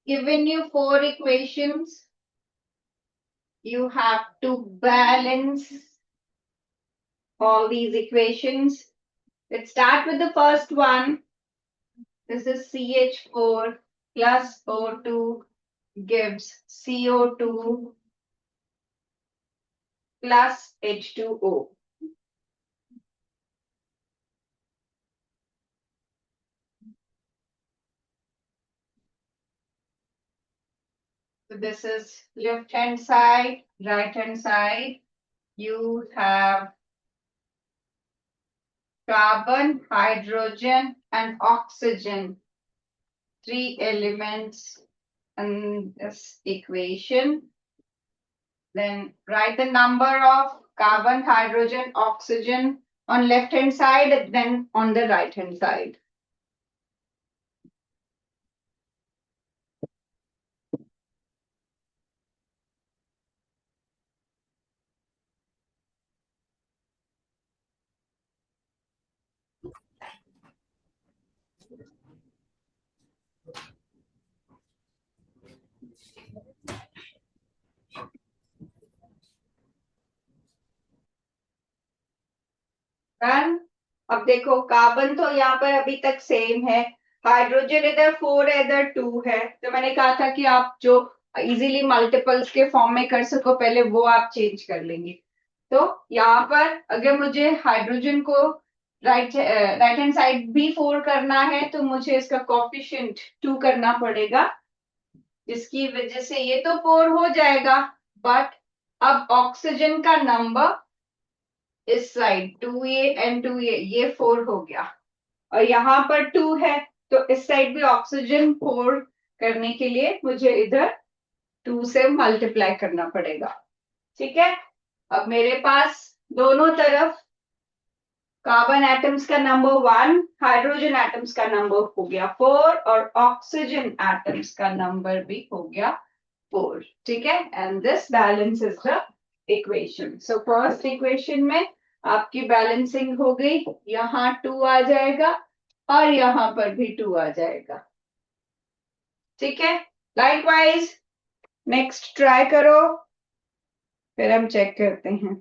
given you four equations. You have to balance all these equations. Let's start with the first one. This is CH4 plus O2 gives CO2 plus H2O. So this is left hand side, right hand side. You have carbon, hydrogen, and oxygen. Three elements in this equation. Then write the number of carbon, hydrogen, oxygen on left hand side, then on the right hand side. Done. अब देखो carbon तो यहाँ पर अभी तक same है, hydrogen इधर 4 है इधर 2 है, तो मैंने कहा था कि आप जो इजीली मल्टीपल्स के फॉर्म में कर सको पहले वो आप चेंज कर लेंगे। तो यहाँ पर अगर मुझे हाइड्रोजन को राइट हैंड साइड भी 4 करना है तो मुझे इसका कोफिशिएंट 2 करना पड़ेगा, जिसकी वजह से ये तो 4 हो जाएगा। बट अब ऑक्सीजन का नंबर इस साइड 2A एंड 2A ये 4 हो गया, और यहाँ पर 2 है तो इस साइड भी ऑक्सीजन 4 करने के लिए मुझे इधर 2 से मल्टीप्लाई करना पड़ेगा। ठीक है, अब मेरे पास दोनों तरफ कार्बन एटम्स का नंबर 1, हाइड्रोजन एटम्स का नंबर हो गया 4 और ऑक्सीजन एटम्स का नंबर भी हो गया 4। ठीक है, and this balance is the equation. So first equation में आपकी बैलेंसिंग हो गई, यहाँ 2 आ जाएगा और यहाँ पर भी 2 आ जाएगा। ठीक है, लाइकवाइज नेक्स्ट ट्राई करो, फिर हम चेक करते हैं।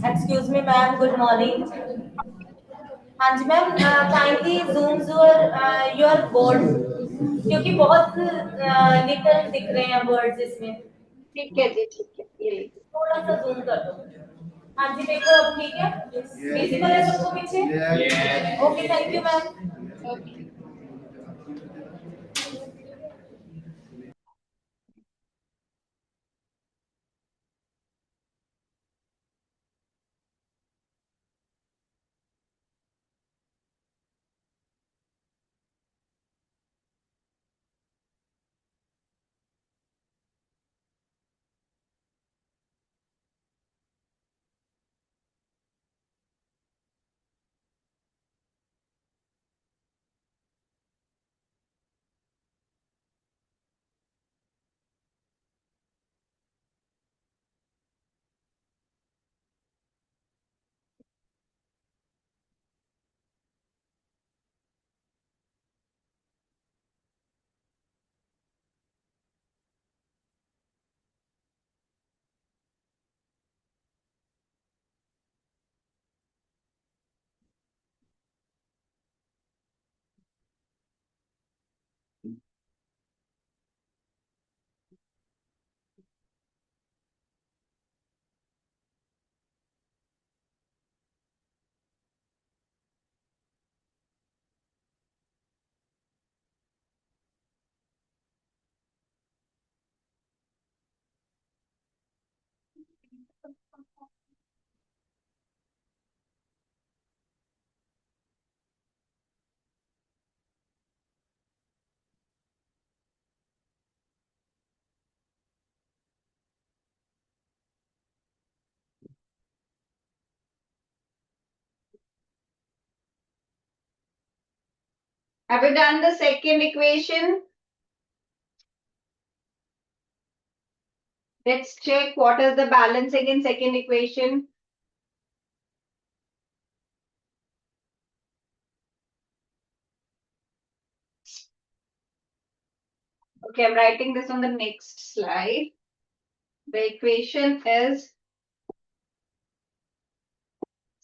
Excuse me, ma'am. Good morning. हाँ जी ma'am, kindly zoom your board, क्योंकि बहुत लिटिल दिख रहे हैं वर्ड्स इसमें। ठीक है जी, ठीक है, ये थोड़ा सा जूम कर दो। हाँ जी, देखो अब ठीक है, विजिबल है सबको पीछे? Okay, thank you ma'am. Okay. Have you done the second equation? Let's check what is the balancing in second equation. Okay, I'm writing this on the next slide. The equation is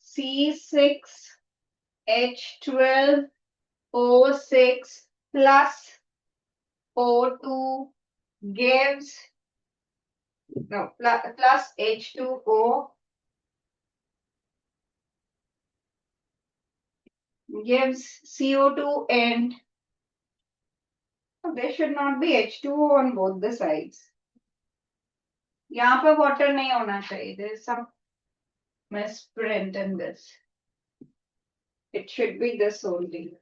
C6H12O6 plus O2 gives, no, plus H2O gives CO2 and there should not be H2O on both the sides. यहाँ पर water नहीं होना चाहिए. There is some misprint in this. It should be this only.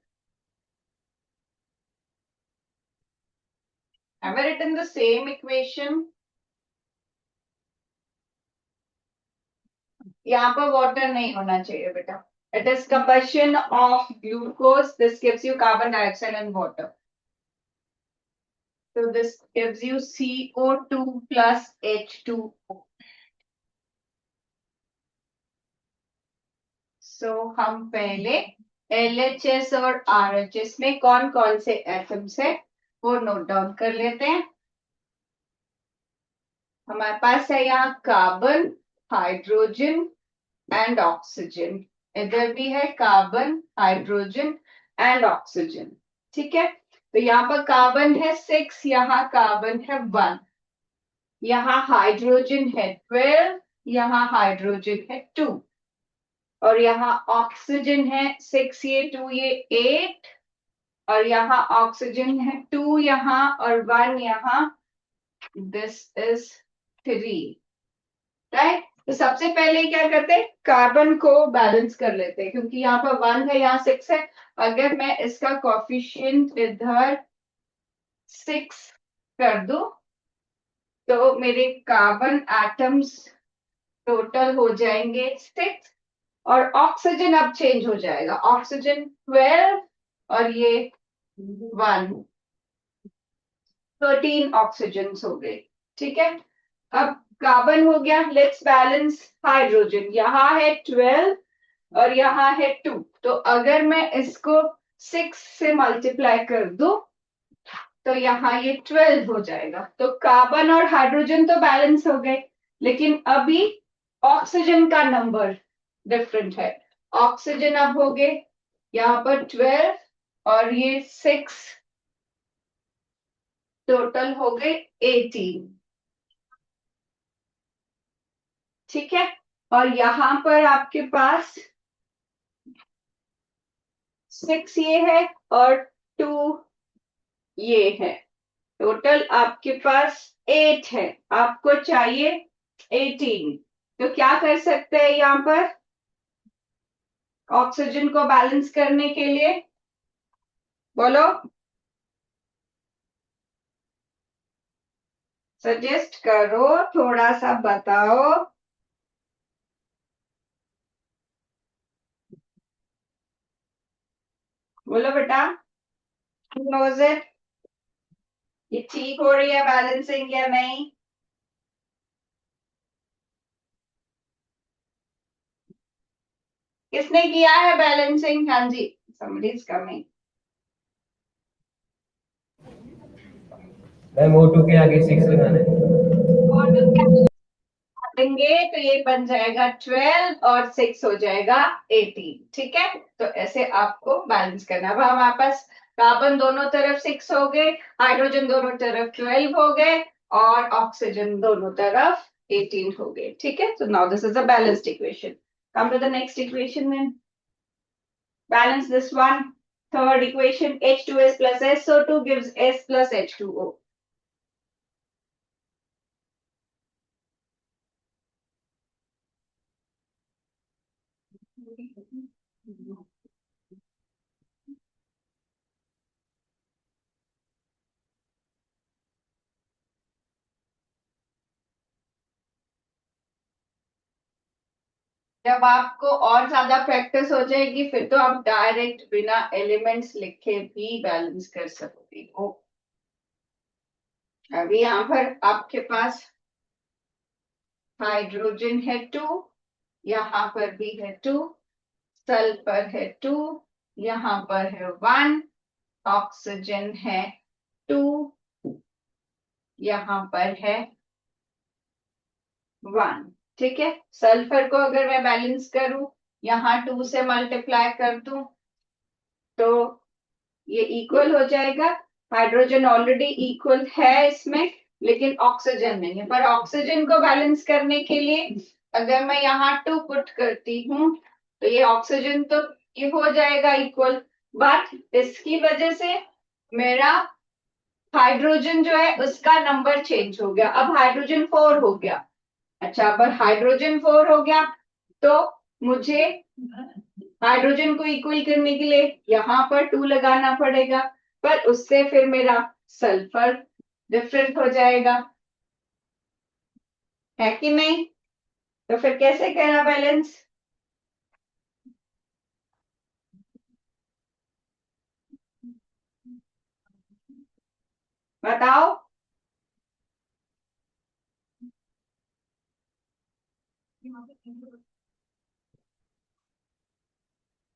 Have I written the same equation? यहाँ पर water नहीं होना चाहिए बेटा. It is combustion of glucose. This gives you carbon dioxide and water. So this gives you CO2 plus H2O. So हम पहले LHS और RHS में कौन कौन से एटम्स है वो नोट डाउन कर लेते हैं. हमारे पास है यहाँ कार्बन, हाइड्रोजन एंड ऑक्सीजन. इधर भी है कार्बन, हाइड्रोजन एंड ऑक्सीजन. ठीक है, तो यहाँ पर कार्बन है 6, यहाँ कार्बन है 1, यहाँ हाइड्रोजन है 12, यहाँ हाइड्रोजन है 2 और यहाँ ऑक्सीजन है 6, ये 2, ये 8 और यहाँ ऑक्सीजन है 2 यहाँ और 1 यहाँ. This is 3. राइट, तो सबसे पहले क्या करते हैं, कार्बन को बैलेंस कर लेते हैं क्योंकि यहाँ पर 1 है, यहाँ 6 है. अगर मैं इसका कोफिशिएंट इधर 6 कर दूं तो मेरे कार्बन एटम्स टोटल हो जाएंगे 6 और ऑक्सीजन अब चेंज हो जाएगा. ऑक्सीजन 12 और ये 1, 13 ऑक्सीजन हो गए. ठीक है, अब कार्बन हो गया. Let's balance hydrogen. यहाँ है 12 और यहाँ है 2. तो अगर मैं इसको 6 से मल्टीप्लाई कर दूं तो यहाँ ये 12 हो जाएगा. तो कार्बन और हाइड्रोजन तो बैलेंस हो गए, लेकिन अभी ऑक्सीजन का नंबर डिफरेंट है. ऑक्सीजन अब हो गए यहाँ पर 12 और ये 6, टोटल हो गए 18. ठीक है, और यहाँ पर आपके पास 6 ये है और 2 ये है. टोटल आपके पास 8 है, आपको चाहिए 18. तो क्या कर सकते हैं यहाँ पर ऑक्सीजन को बैलेंस करने के लिए, बोलो, सजेस्ट करो, थोड़ा सा बताओ. बोलो बेटा, नोज इट, ये ठीक हो रही है बैलेंसिंग या नहीं? किसने किया है बैलेंसिंग? हाँ जी, somebody is coming. Ma'am O2 के आगे 6 लगाना है. O2 के देंगे तो ये बन जाएगा 12 और 6 हो जाएगा 18. ठीक है, तो ऐसे आपको बैलेंस करना. अब हमारे पास कार्बन दोनों तरफ 6 हो गए, हाइड्रोजन दोनों तरफ 12 हो गए और ऑक्सीजन दोनों तरफ 18 हो गए. ठीक है, so now this is a balanced equation. Come to the next equation then. Balance this one. Third equation, H2S plus SO2 gives S plus H2O. जब आपको और ज्यादा प्रैक्टिस हो जाएगी फिर तो आप डायरेक्ट बिना एलिमेंट्स लिखे भी बैलेंस कर सकते हो। अभी यहाँ पर आपके पास हाइड्रोजन है 2, यहाँ पर भी है 2, सल्फर है 2, यहाँ पर है 1, ऑक्सीजन है 2, यहाँ पर है 1। ठीक है, सल्फर को अगर मैं बैलेंस करूं, यहाँ 2 से मल्टीप्लाई कर दूं तो ये इक्वल हो जाएगा। हाइड्रोजन ऑलरेडी इक्वल है इसमें, लेकिन ऑक्सीजन नहीं है। पर ऑक्सीजन को बैलेंस करने के लिए अगर मैं यहाँ 2 पुट करती हूँ तो ये ऑक्सीजन तो ये हो जाएगा इक्वल, बट इसकी वजह से मेरा हाइड्रोजन जो है उसका नंबर चेंज हो गया, अब हाइड्रोजन 4 हो गया। अच्छा, पर हाइड्रोजन 4 हो गया तो मुझे हाइड्रोजन को इक्वल करने के लिए यहाँ पर 2 लगाना पड़ेगा, पर उससे फिर मेरा सल्फर डिफरेंट हो जाएगा, है कि नहीं? तो फिर कैसे करना बैलेंस? बताओ।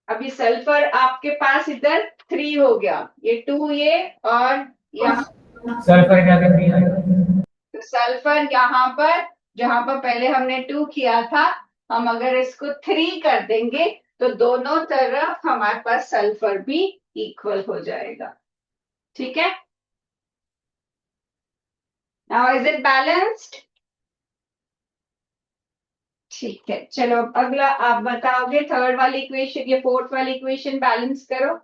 अभी सल्फर आपके पास इधर 3 हो गया, ये 2 ये, और यहाँ सल्फर क्या कर रही है? तो सल्फर यहाँ पर जहां पर पहले हमने 2 किया था, हम अगर इसको 3 कर देंगे तो दोनों तरफ हमारे पास सल्फर भी इक्वल हो जाएगा। ठीक है, नाउ इज इट बैलेंस्ड? ठीक है, चलो अब अगला आप बताओगे, थर्ड वाली इक्वेशन, ये फोर्थ वाली इक्वेशन बैलेंस करो।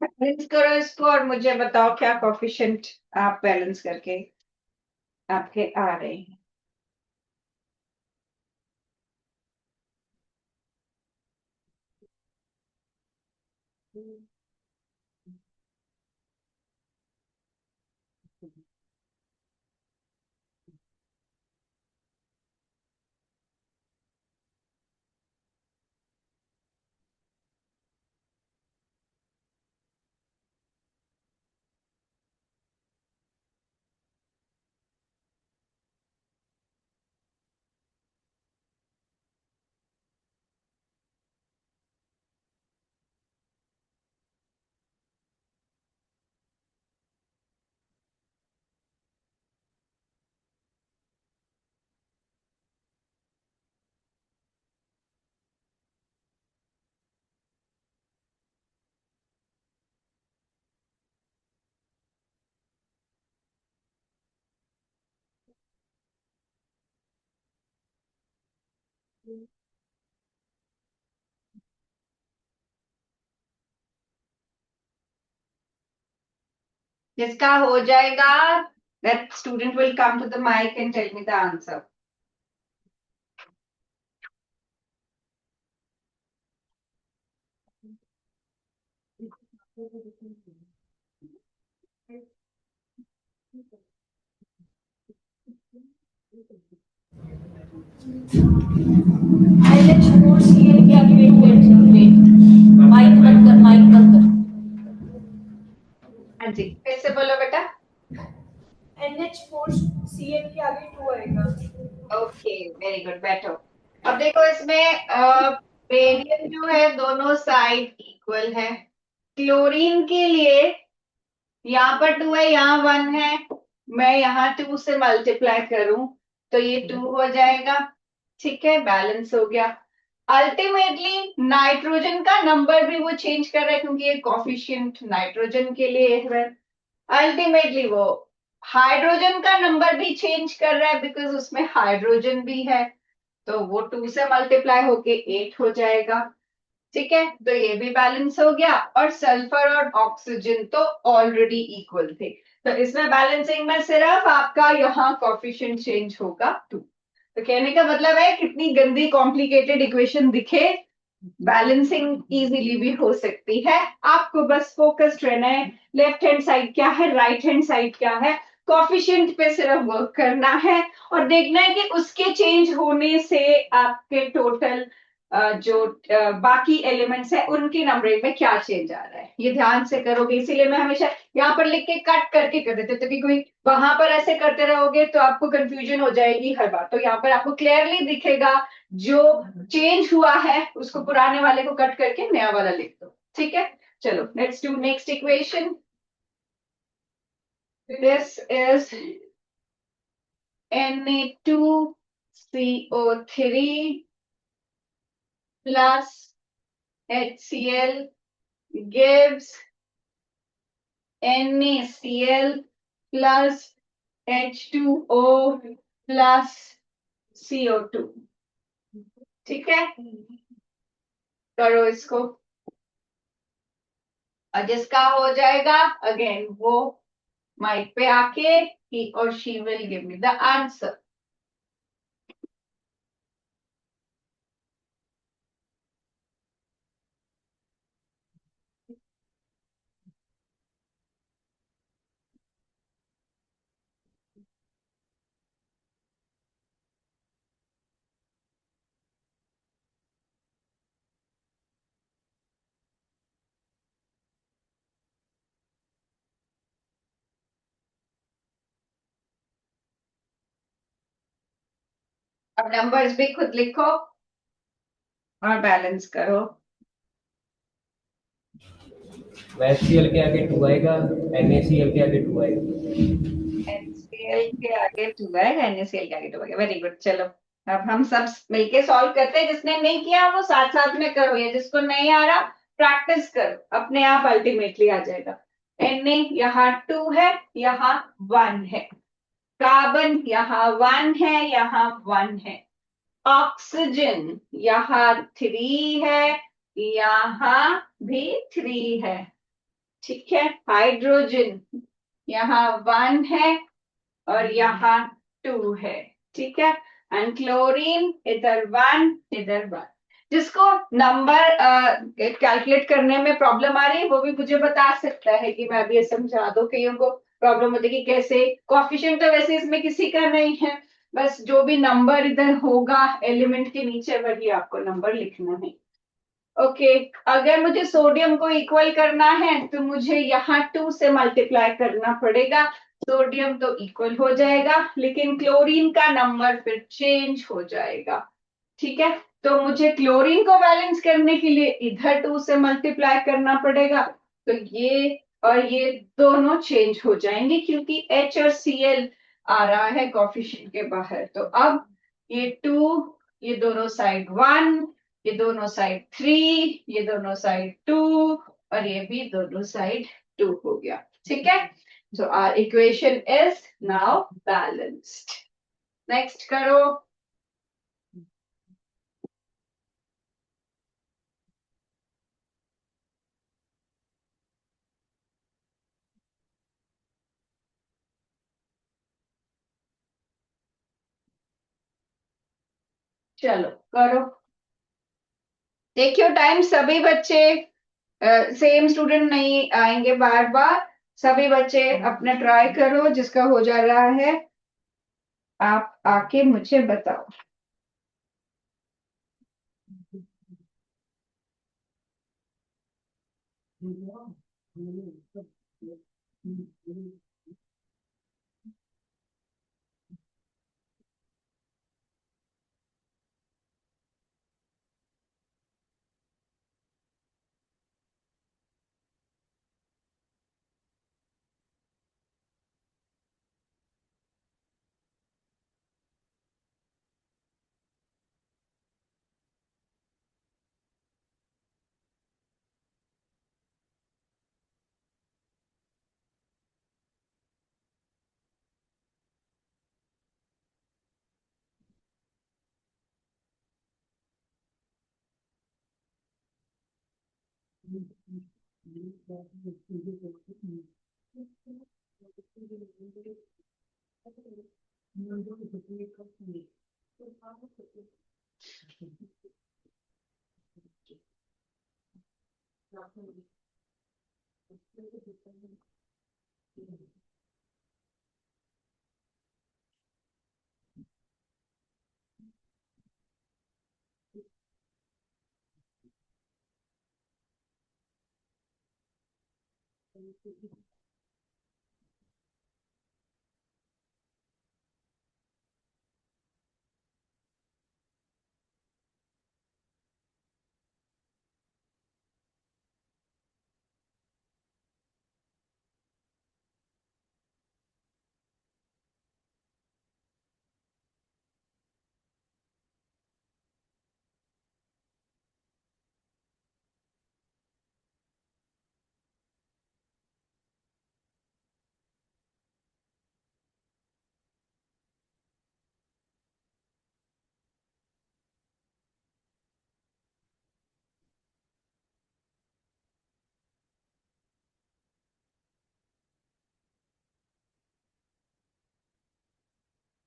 बैलेंस करो इसको और मुझे बताओ क्या कोफिशिएंट आप बैलेंस करके आपके आ रहे हैं। जिसका हो जाएगा, that student will come to the mic and tell me the answer. NH4Cl के आगे वेट माइक बंद कर। हाँ जी, फिर से बोलो बेटा। NH4Cl के आगे 2 आएगा। ओके, वेरी गुड, बैठो। अब देखो इसमें रेडियन जो है दोनों साइड इक्वल है। क्लोरीन के लिए यहाँ पर 2 है, यहाँ 1 है। मैं यहाँ 2 से मल्टीप्लाई करूं तो ये 2 हो जाएगा। ठीक है, बैलेंस हो गया। अल्टीमेटली नाइट्रोजन का नंबर भी वो चेंज कर रहा है क्योंकि ये कॉफिशिएंट नाइट्रोजन के लिए है। अल्टीमेटली वो हाइड्रोजन का नंबर भी चेंज कर रहा है बिकॉज उसमें हाइड्रोजन भी है। तो वो 2 से मल्टीप्लाई होके 8 हो जाएगा। ठीक है, तो ये भी बैलेंस हो गया। और सल्फर और ऑक्सीजन तो ऑलरेडी इक्वल थे, तो इसमें बैलेंसिंग में सिर्फ आपका यहाँ कॉफिशिएंट चेंज होगा 2। तो कहने का मतलब है कितनी गंदी कॉम्प्लिकेटेड इक्वेशन दिखे, बैलेंसिंग इजीली भी हो सकती है। आपको बस फोकस्ड रहना है, लेफ्ट हैंड साइड क्या है, राइट हैंड साइड क्या है, कॉफिशिएंट पे सिर्फ वर्क करना है और देखना है कि उसके चेंज होने से आपके टोटल जो बाकी एलिमेंट्स है उनकी नंबरिंग में क्या चेंज आ रहा है, ये ध्यान से करोगे। इसीलिए मैं हमेशा यहाँ पर लिख के कट करके कर देते, तो कि कोई वहां पर ऐसे करते रहोगे तो आपको कंफ्यूजन हो जाएगी हर बार। तो यहाँ पर आपको क्लियरली दिखेगा जो चेंज हुआ है उसको पुराने वाले को कट करके नया वाला लिख दो। ठीक है, चलो let's do next equation. This is Na2CO3 plus HCl gives NaCl plus H2O plus CO2। ठीक है, करो इसको और जिसका हो जाएगा अगेन वो माइक पे आके he or she will give me the answer। अब नंबर्स भी खुद लिखो और बैलेंस करो। HCl के आगे 2 आएगा, NaCl के आगे 2 आएगा। NaCl के आगे 2 आएगा, NaCl के आगे 2 आएगा। वेरी गुड, चलो अब हम सब मिलके सॉल्व करते हैं। जिसने नहीं किया वो साथ साथ में करो, या जिसको नहीं आ रहा प्रैक्टिस करो, अपने आप अल्टीमेटली आ जाएगा। Na यहाँ 2 है, यहाँ 1 है। कार्बन यहाँ 1 है, यहाँ 1 है। ऑक्सीजन यहाँ 3 है, यहाँ भी 3 है। ठीक है, हाइड्रोजन यहाँ 1 है और यहाँ 2 है। ठीक है, एंड क्लोरीन इधर 1 इधर 1। जिसको नंबर कैलकुलेट करने में प्रॉब्लम आ रही है वो भी मुझे बता सकता है कि मैं अभी ये समझा दूं। कईयों को प्रॉब्लम होती है कि कैसे, कोएफिशिएंट तो वैसे इसमें किसी का नहीं है, बस जो भी नंबर इधर होगा एलिमेंट के नीचे वही आपको नंबर लिखना है। ओके, अगर मुझे सोडियम को इक्वल करना है तो मुझे यहाँ 2 से मल्टीप्लाई करना पड़ेगा। सोडियम तो इक्वल हो जाएगा लेकिन क्लोरीन का नंबर फिर चेंज हो जाएगा। ठीक है, तो मुझे क्लोरीन को बैलेंस करने के लिए इधर 2 से मल्टीप्लाई करना पड़ेगा। तो ये और ये दोनों चेंज हो जाएंगे क्योंकि H और Cl आ रहा है कोफिशिएंट के बाहर। तो अब ये 2, ये दोनों साइड 1, ये दोनों साइड 3, ये दोनों साइड 2 और ये भी दोनों साइड 2 हो गया। ठीक है, so our equation is now balanced. Next करो। चलो करो। देखियो टाइम, सभी बच्चे सेम स्टूडेंट नहीं आएंगे बार बार। सभी बच्चे अपना ट्राई करो, जिसका हो जा रहा है आप आके मुझे बताओ।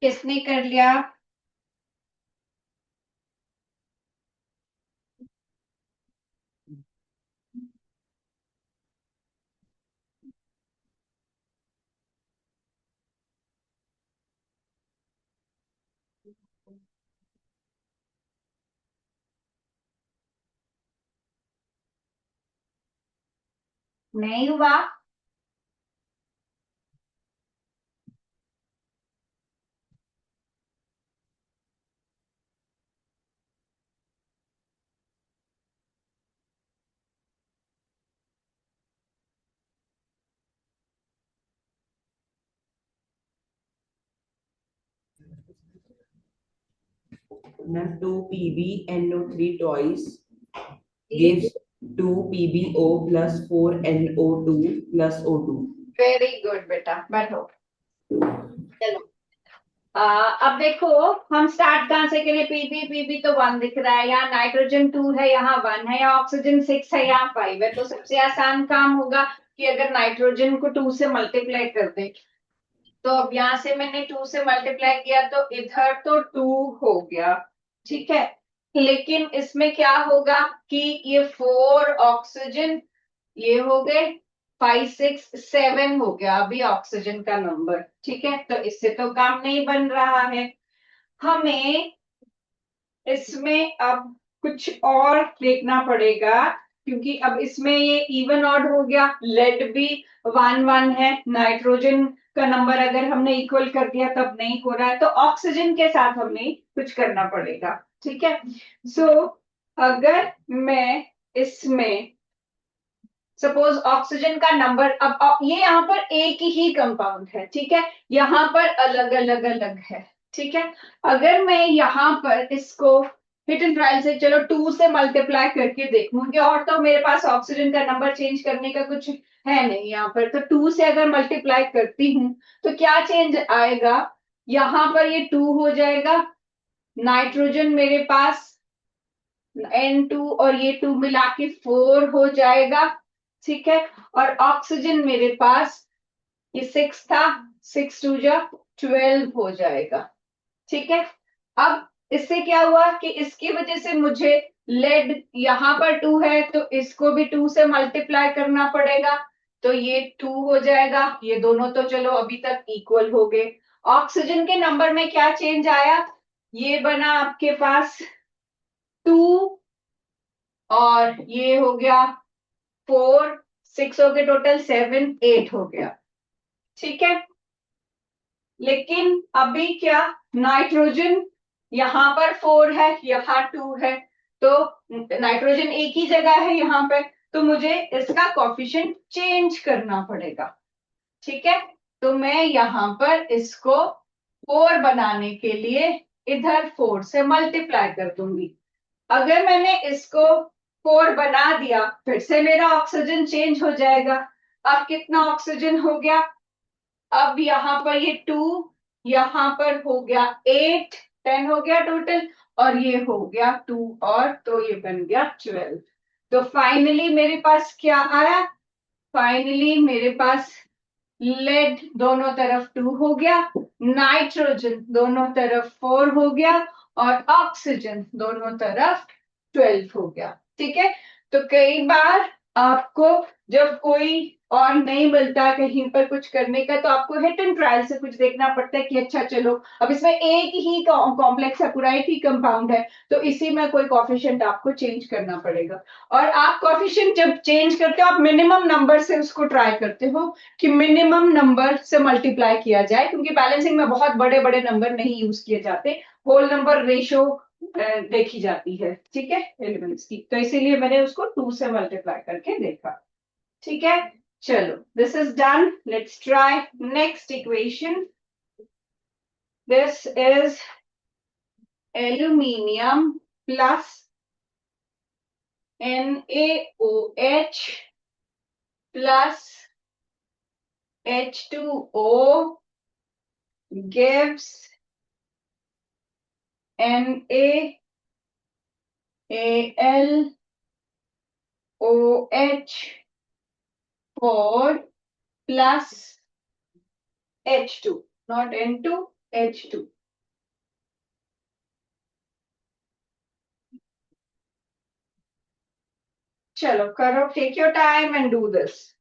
किसने कर लिया? नहीं हुआ? Now 2 PbNO3 twice gives 2 PbO plus 4NO2 plus O2. Very good बेटा, बैठो। चलो अब देखो, हम स्टार्ट कहाँ से करें? पीबी, पीबी तो 1 दिख रहा है, यहाँ नाइट्रोजन 2 है, यहाँ 1 है, यहाँ ऑक्सीजन 6 है, यहाँ 5 है। तो सबसे आसान काम होगा कि अगर नाइट्रोजन को 2 से मल्टीप्लाई कर दे। तो अब यहाँ से मैंने 2 से मल्टीप्लाई किया तो इधर तो 2 हो गया। ठीक है, लेकिन इसमें क्या होगा कि ये 4 ऑक्सीजन, ये हो गए 5 6 7 हो गया अभी ऑक्सीजन का नंबर। ठीक है, तो इससे तो काम नहीं बन रहा है। हमें इसमें अब कुछ और देखना पड़ेगा, क्योंकि अब इसमें ये इवन ऑड हो गया, लेड भी 1 1 है, नाइट्रोजन का नंबर अगर हमने इक्वल कर दिया तब नहीं हो रहा है, तो ऑक्सीजन के साथ हमें कुछ करना पड़ेगा। ठीक है, सो अगर मैं इसमें सपोज ऑक्सीजन का नंबर, अब ये यहाँ पर एक ही कंपाउंड है, ठीक है, यहाँ पर अलग अलग अलग है। ठीक है, अगर मैं यहाँ पर इसको हिट एंड ट्रायल से चलो 2 से मल्टीप्लाई करके देखूंगी, और तो मेरे पास ऑक्सीजन का नंबर चेंज करने का कुछ है नहीं यहाँ पर, तो 2 से अगर मल्टीप्लाई करती हूँ तो क्या चेंज आएगा, यहाँ पर ये 2 हो जाएगा, नाइट्रोजन मेरे पास N2 और ये 2 मिला के 4 हो जाएगा। ठीक है, और ऑक्सीजन मेरे पास ये 6 था, 6 2 जा 12 हो जाएगा। ठीक है, अब इससे क्या हुआ कि इसकी वजह से मुझे लेड यहाँ पर 2 है तो इसको भी 2 से मल्टीप्लाई करना पड़ेगा, तो ये 2 हो जाएगा, ये दोनों तो चलो अभी तक इक्वल हो गए। ऑक्सीजन के नंबर में क्या चेंज आया, ये बना आपके पास 2 और ये हो गया 4 6 हो गए, टोटल 7 8 हो गया। ठीक है, लेकिन अभी क्या, नाइट्रोजन यहाँ पर 4 है, यहाँ 2 है, तो नाइट्रोजन एक ही जगह है यहाँ पे, तो मुझे इसका कोफिशिएंट चेंज करना पड़ेगा। ठीक है, तो मैं यहाँ पर इसको 4 बनाने के लिए इधर 4 से मल्टीप्लाई कर दूंगी। अगर मैंने इसको 4 बना दिया, फिर से मेरा ऑक्सीजन चेंज हो जाएगा। अब कितना ऑक्सीजन हो गया, अब यहाँ पर ये 2, यहाँ पर हो गया 8 10 हो गया टोटल, और ये हो गया 2 और, तो ये बन गया 12। तो फाइनली मेरे पास क्या आया, फाइनली मेरे पास लेड दोनों तरफ 2 हो गया, नाइट्रोजन दोनों तरफ 4 हो गया, और ऑक्सीजन दोनों तरफ 12 हो गया। ठीक है, तो कई बार आपको जब कोई और नहीं मिलता कहीं पर कुछ करने का, तो आपको हिट एंड ट्रायल से कुछ देखना पड़ता है कि अच्छा चलो अब इसमें एक ही कॉम्प्लेक्स है, पूरा एक ही कंपाउंड है, तो इसी में कोई कॉफिशिएंट आपको चेंज करना पड़ेगा। और आप कॉफिशिएंट जब चेंज करते हो, आप मिनिमम नंबर से उसको ट्राई करते हो कि मिनिमम नंबर से मल्टीप्लाई किया जाए, क्योंकि बैलेंसिंग में बहुत बड़े बड़े नंबर नहीं यूज किए जाते, होल नंबर रेशियो देखी जाती है। ठीक है, एलिमेंट्स की, तो इसीलिए मैंने उसको 2 से मल्टीप्लाई करके देखा। ठीक है, चलो this is done, let's try next equation. This is aluminium plus NaOH plus H2O gives NaAlOH 4 plus H2, not N2, H2. चलो करो, take your time and do this.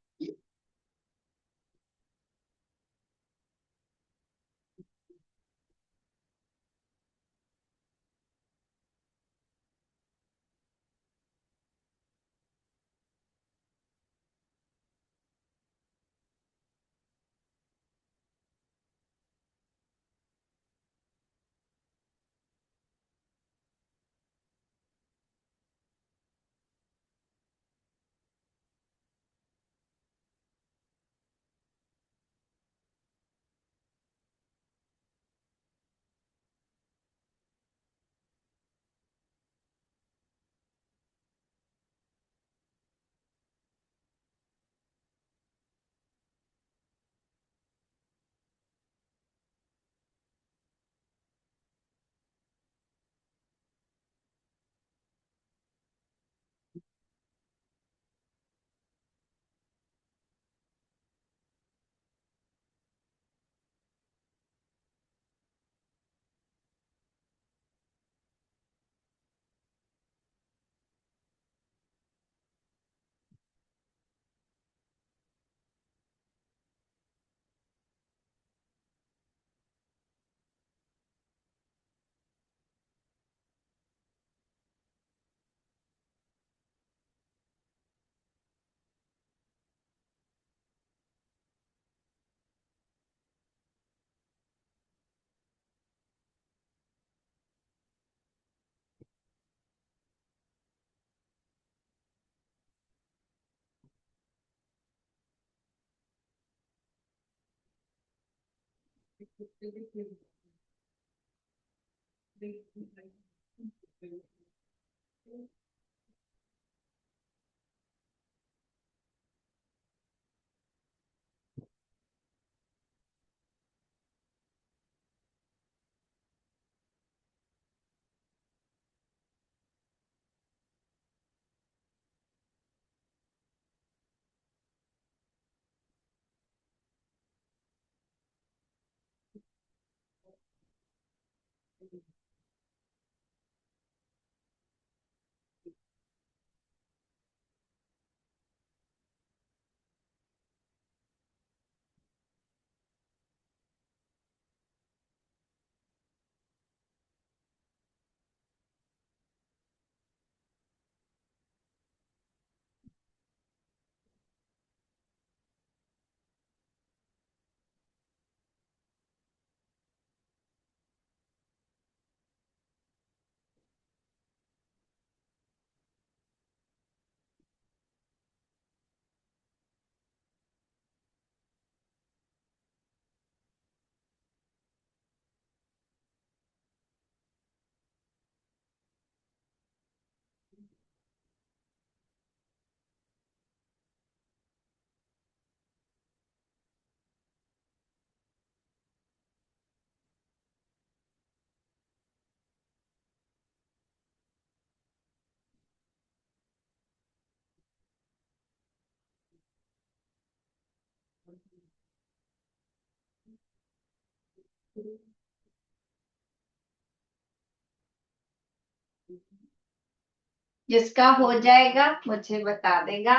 जिसका हो जाएगा मुझे बता देगा।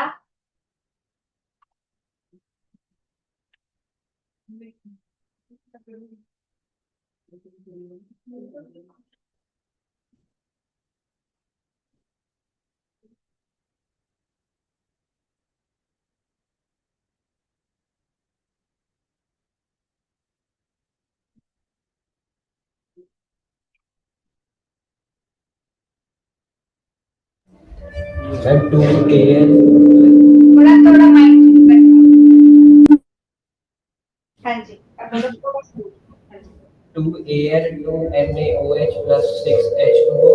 मैम 2 AL थोड़ा थोड़ा माइक। हाँ जी, अब मतलब थोड़ा स्लो। हाँ जी। 2AL 2NaOH plus 6H2O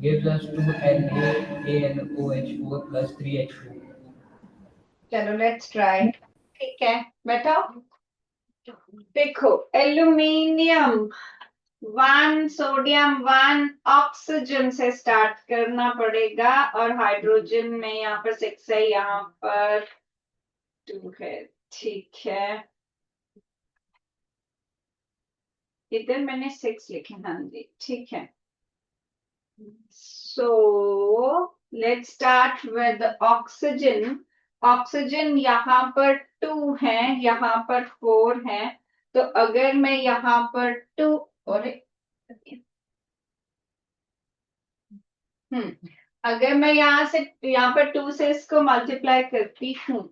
gives us 2NaAlOH4 plus 3H2. चलो लेट्स ट्राई। ठीक है, बैठो। देखो, एल्यूमिनियम 1, सोडियम 1, ऑक्सीजन से स्टार्ट करना पड़ेगा, और हाइड्रोजन में यहाँ पर 6 है, यहाँ पर 2 है। ठीक है, इधर मैंने 6 लिखे। हाँ जी, ठीक है। So let's start with oxygen. Oxygen यहाँ पर 2 है, यहाँ पर 4 है। तो अगर मैं यहाँ पर 2 और अगर मैं यहाँ पर 2 से इसको मल्टीप्लाई करती हूँ,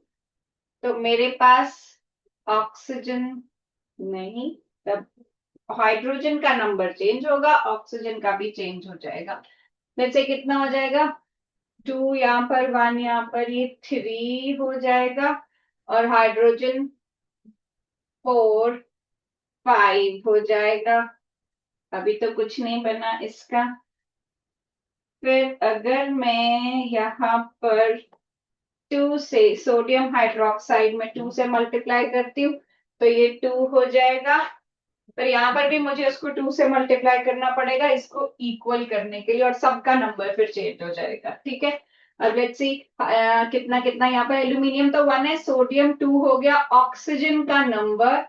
तो मेरे पास ऑक्सीजन नहीं, तब हाइड्रोजन का नंबर चेंज होगा, ऑक्सीजन का भी चेंज हो जाएगा। वैसे कितना हो जाएगा? 2 यहाँ पर, 1 यहाँ पर, ये 3 हो जाएगा, और हाइड्रोजन 4, 5 हो जाएगा। अभी तो कुछ नहीं बना इसका। फिर अगर मैं यहाँ पर 2 से सोडियम हाइड्रोक्साइड में 2 से मल्टीप्लाई करती हूँ, तो ये 2 हो जाएगा। पर यहाँ पर भी मुझे उसको 2 से मल्टीप्लाई करना पड़ेगा इसको इक्वल करने के लिए, और सबका नंबर फिर चेंज हो जाएगा। ठीक है, अब लेट्स सी कितना कितना। यहाँ पर एल्यूमिनियम तो 1 है, सोडियम 2 हो गया, ऑक्सीजन का नंबर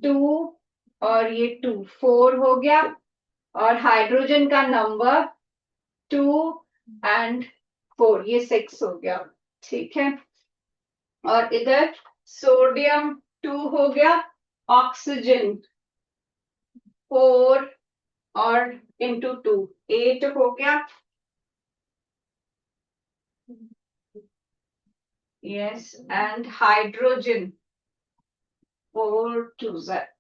2, और ये 2 4 हो गया, और हाइड्रोजन का नंबर 2 एंड 4, ये 6 हो गया। ठीक है, और इधर सोडियम 2 हो गया, ऑक्सीजन 4 और इंटू 2 8 हो गया। यस, एंड हाइड्रोजन 4 2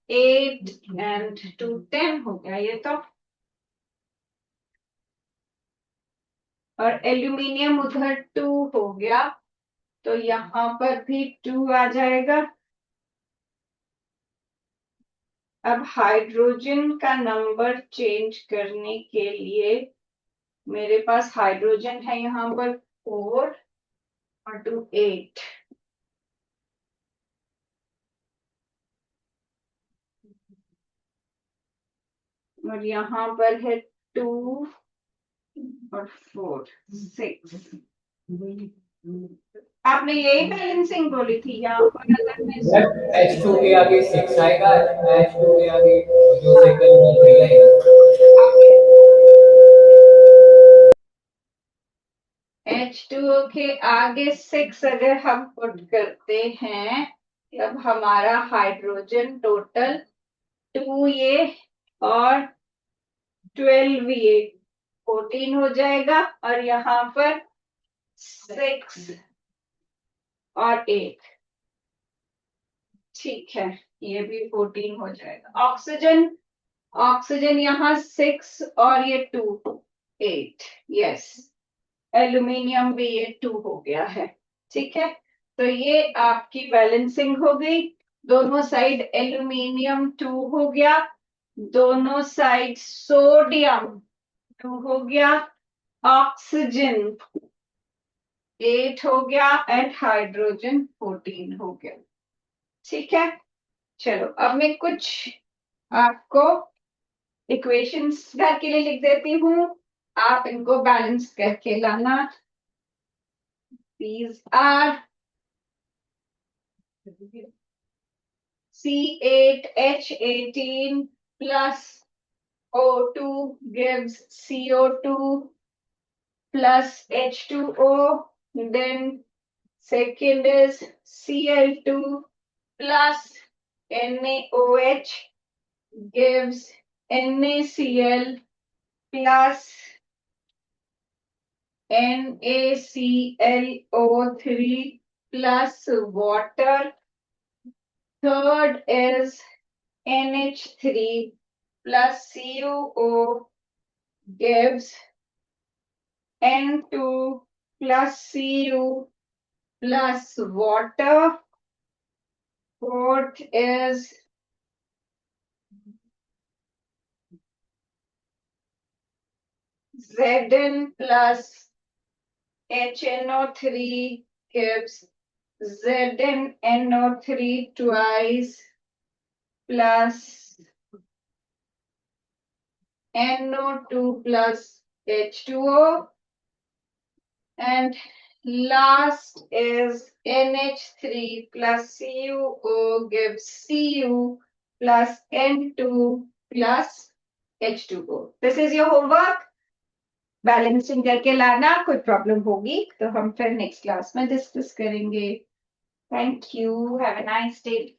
8 एंड 2 10 हो गया ये तो। और एल्यूमिनियम उधर 2 हो गया, तो यहाँ पर भी 2 आ जाएगा। अब हाइड्रोजन का नंबर चेंज करने के लिए मेरे पास हाइड्रोजन है यहाँ पर 4 और 2 8। और यहाँ पर है 2 और 4 6। आपने यही बैलेंसिंग बोली थी यहाँ पर, अगर मैं H2 के आगे 6 आएगा, H2 के आगे जो सेकंड वो 3 आएगा। H2O के आगे 6 अगर हम पुट करते हैं तब हमारा हाइड्रोजन टोटल 2 ये और 12 ये 14 हो जाएगा। और यहाँ पर 6 और 8, ठीक है, ये भी 14 हो जाएगा। ऑक्सीजन यहाँ 6 और ये 2 8, यस। एल्यूमिनियम भी ये 2 हो गया है, ठीक है। तो ये आपकी बैलेंसिंग हो गई। दोनों साइड एल्यूमिनियम 2 हो गया, दोनों साइड सोडियम 2 हो गया, ऑक्सीजन 8 हो गया एंड हाइड्रोजन 14 हो गया, ठीक है। चलो अब मैं कुछ आपको इक्वेशंस घर के लिए लिख देती हूँ, आप इनको बैलेंस करके लाना। These are C8H18 plus O2 gives CO2 plus H2O. Then second is Cl2 plus NaOH gives NaCl plus NaClO3 plus water. Third is NH3 plus CuO gives N2 plus Cu plus water. Fourth is Zn plus HNO3 gives ZnNO3 twice plus NO2 plus H2O. And last is NH3 plus CuO gives Cu plus N2 plus H2O. This is your homework. Balancing करके लाना, कोई problem होगी तो हम फिर next class में discuss करेंगे। Thank you, have a nice day.